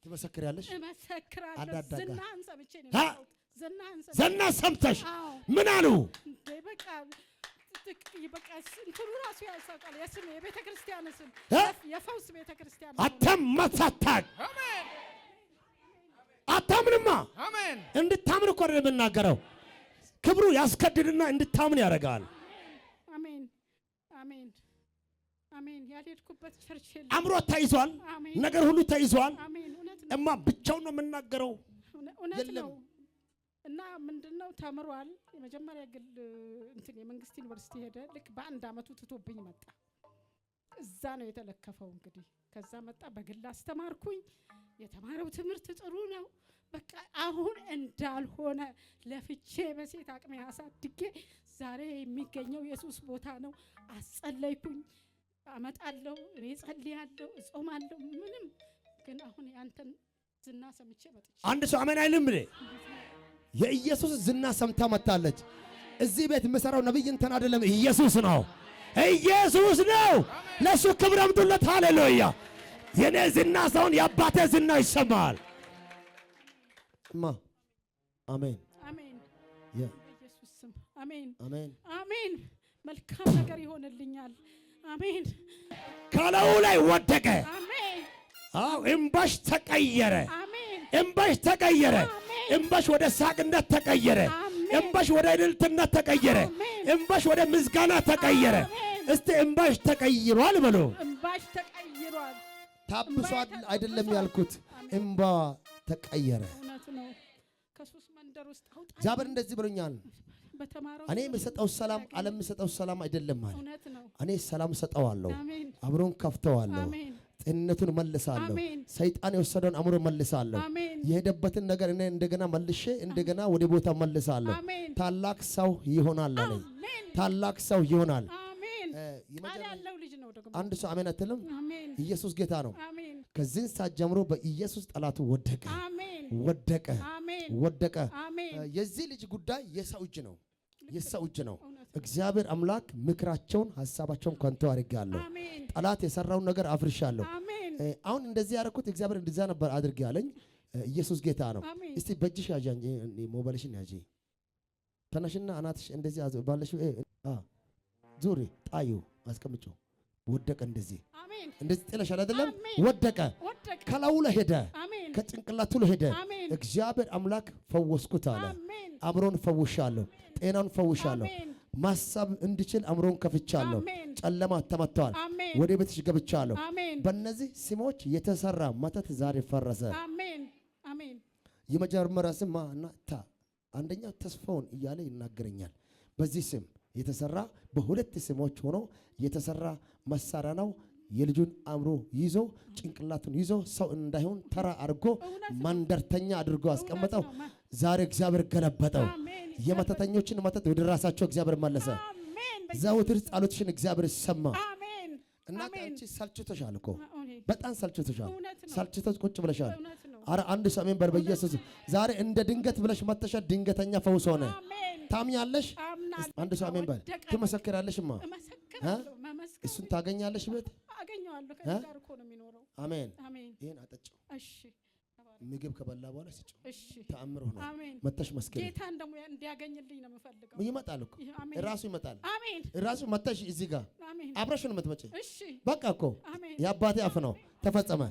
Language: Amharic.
ትመሰክሪያለሽ? እመሰክራለሁ። ዝናህን ሰምቼ ነው የመጣሁት። ዝና ሰምተሽ ምን አሉ? በቃ እንትኑ ራሱ ያሳውቃል። የስም የቤተ ክርስቲያን ስም የፈውስ ቤተ ክርስቲያን አታመሳታክ አሜን አታምንማ። አሜን እንድታምን እኮ ነው የምናገረው። ክብሩ ያስከድድና እንድታምን ያደርጋል። አሜን አሜን አሜን። ያልሄድኩበት ቸርች የለም። አምሮ ተይዟል። ነገር ሁሉ ተይዟል። አሜን። እውነት ነው። እማ ብቻውን ነው የምናገረው። እውነት ነው። እና ምንድነው ተምሯል። የመጀመሪያ ግል እንትን የመንግስት ዩኒቨርሲቲ ሄደ። ልክ በአንድ አመቱ ትቶብኝ መጣ። እዛ ነው የተለከፈው። እንግዲህ ከዛ መጣ። በግል አስተማርኩኝ። የተማረው ትምህርት ጥሩ ነው። በቃ አሁን እንዳልሆነ ለፍቼ በሴት አቅሜ አሳድጌ ዛሬ የሚገኘው ኢየሱስ ቦታ ነው። አጸለይኩኝ። አመጣለሁ፣ እኔ ጸልያለሁ፣ እጾማለሁ። ምንም ግን አሁን ያንተን ዝና ሰምቼ መጥቼ አንድ ሰው አሜን አይልም እንዴ? የኢየሱስ ዝና ሰምታ መጣለች። እዚህ ቤት የምሰራው ነብይ እንትን አይደለም፣ ኢየሱስ ነው። ኢየሱስ ነው። ለሱ ክብር አምጡለት። ሃሌሉያ። የኔ ዝና ሳይሆን የአባቴ ዝና ይሰማል። እማ አሜን አሜን። የኢየሱስ ስም አሜን አሜን አሜን። መልካም ነገር ይሆንልኛል። አሜን። ከላዩ ላይ ወደቀ። አሜን። አው እምባሽ ተቀየረ። አሜን። እምባሽ ተቀየረ። እምባሽ ወደ ሳቅነት ተቀየረ። እምባሽ ወደ እልልትነት ተቀየረ። እምባሽ ወደ ምስጋና ተቀየረ። እስቲ እምባሽ ተቀይሯል በሉ። እምባሽ ተቀይሯል። ታብሷል አይደለም ያልኩት፣ እምባ ተቀየረ። እውነት ነው። ከሱስ መንደር ውስጥ አውጣ። እግዚአብሔር እንደዚህ ብሎኛል። በተማረው እኔ የምሰጠው ሰላም ዓለም የምሰጠው ሰላም አይደለም ማለት። እውነት ነው። እኔ ሰላም ሰጠዋለሁ። አሜን። አእምሮን ከፍተዋለሁ። አሜን። ጤንነቱን መልሳለሁ። አሜን። ሰይጣን የወሰደውን አእምሮ መልሳለሁ። አሜን። የሄደበትን ነገር እኔ እንደገና መልሼ እንደገና ወደ ቦታ መልሳለሁ። አሜን። ታላቅ ሰው ይሆናል አለኝ። አሜን። ታላቅ ሰው ይሆናል። አሜን። ቃል ያለው ልጅ ነው ደግሞ። አንድ ሰው አሜን አትልም? አሜን። ኢየሱስ ጌታ ነው። አሜን። ከዚህ ሰዓት ጀምሮ በኢየሱስ ጠላቱ ወደቀ። አሜን። ወደቀ። አሜን። ወደቀ። አሜን። የዚህ ልጅ ጉዳይ የሰው እጅ ነው። የሰው እጅ ነው። እውነት እግዚአብሔር አምላክ ምክራቸውን ሐሳባቸውን ከንቱ አድርጌያለሁ። አሜን። ጠላት የሰራውን ነገር አፍርሻለሁ። አሜን። አሁን እንደዚህ ያደረኩት እግዚአብሔር እንደዛ ነበር አድርጌ ያለኝ። ኢየሱስ ጌታ ነው። አሜን። እስቲ በእጅሽ ያጂ ሞባይልሽን ያጂ ተነሽና አናትሽ እንደዚህ ባለሽ ዙሪ ጣዩ አስቀምጪው። ወደቀ። እንደዚህ አሜን። እንደዚህ ጥለሻል አይደለም? አሜን። ወደቀ። ወደቀ። ከላዩ ላይ ሄደ። አሜን። ከጭንቅላቱ ላይ ሄደ። አሜን። እግዚአብሔር አምላክ ፈወስኩት አለ። አሜን። አእምሮን ፈውሻለሁ። ጤናን ፈውሻለሁ። አሜን። ማሰብ እንድችል አእምሮን ከፍቻለሁ። አሜን። ጨለማ ተመቷል። አሜን። ወደ ቤትሽ ገብቻለሁ። አሜን። በእነዚህ ስሞች የተሰራ መተት ዛሬ ፈረሰ። አሜን። አሜን። የመጀመሪያ ስም ማና ታ አንደኛው ተስፋውን እያለ ይናገረኛል። በዚህ ስም የተሰራ በሁለት ስሞች ሆኖ የተሰራ መሳሪያ ነው። የልጁን አእምሮ ይዞ ጭንቅላቱን ይዞ ሰው እንዳይሆን ተራ አድርጎ ማንደርተኛ አድርጎ አስቀመጠው። ዛሬ እግዚአብሔር ገለበጠው። የመተተኞችን መተት ወደ ራሳቸው እግዚአብሔር መለሰ። ዘወትር ጸሎትሽን እግዚአብሔር ሰማ። እናት አንቺ ሰልችቶሻል እኮ በጣም ሰልችቶሻል። ሰልችቶሽ ቁጭ ብለሻል። አረ አንድ ሰው አሜን በል በኢየሱስ። ዛሬ እንደ ድንገት ብለሽ መተሻል። ድንገተኛ ፈውስ ሆነ። ታምኛለሽ? አንድ ሰው አሜን በል። ትመሰክራለሽማ? እሱን ታገኛለሽ። ቤት አገኘዋለሁ። ከዚህ ጋር እኮ ነው የሚኖረው። አሜን። አሜን። ይሄን አጠጪው። እሺ። ምግብ ከበላ በኋላ ስጪው። እሺ። ተአምር ሆኖ አሜን። መተሽ መስከረ ጌታን ደግሞ እንዲያገኝልኝ ነው የምፈልገው። ይመጣል እኮ ራሱ ይመጣል። አሜን። ራሱ መተሽ እዚህ ጋር አሜን። አብረሽ ነው የምትመጪ። እሺ። በቃ እኮ አሜን። የአባቴ አፍ ነው። ተፈጸመ።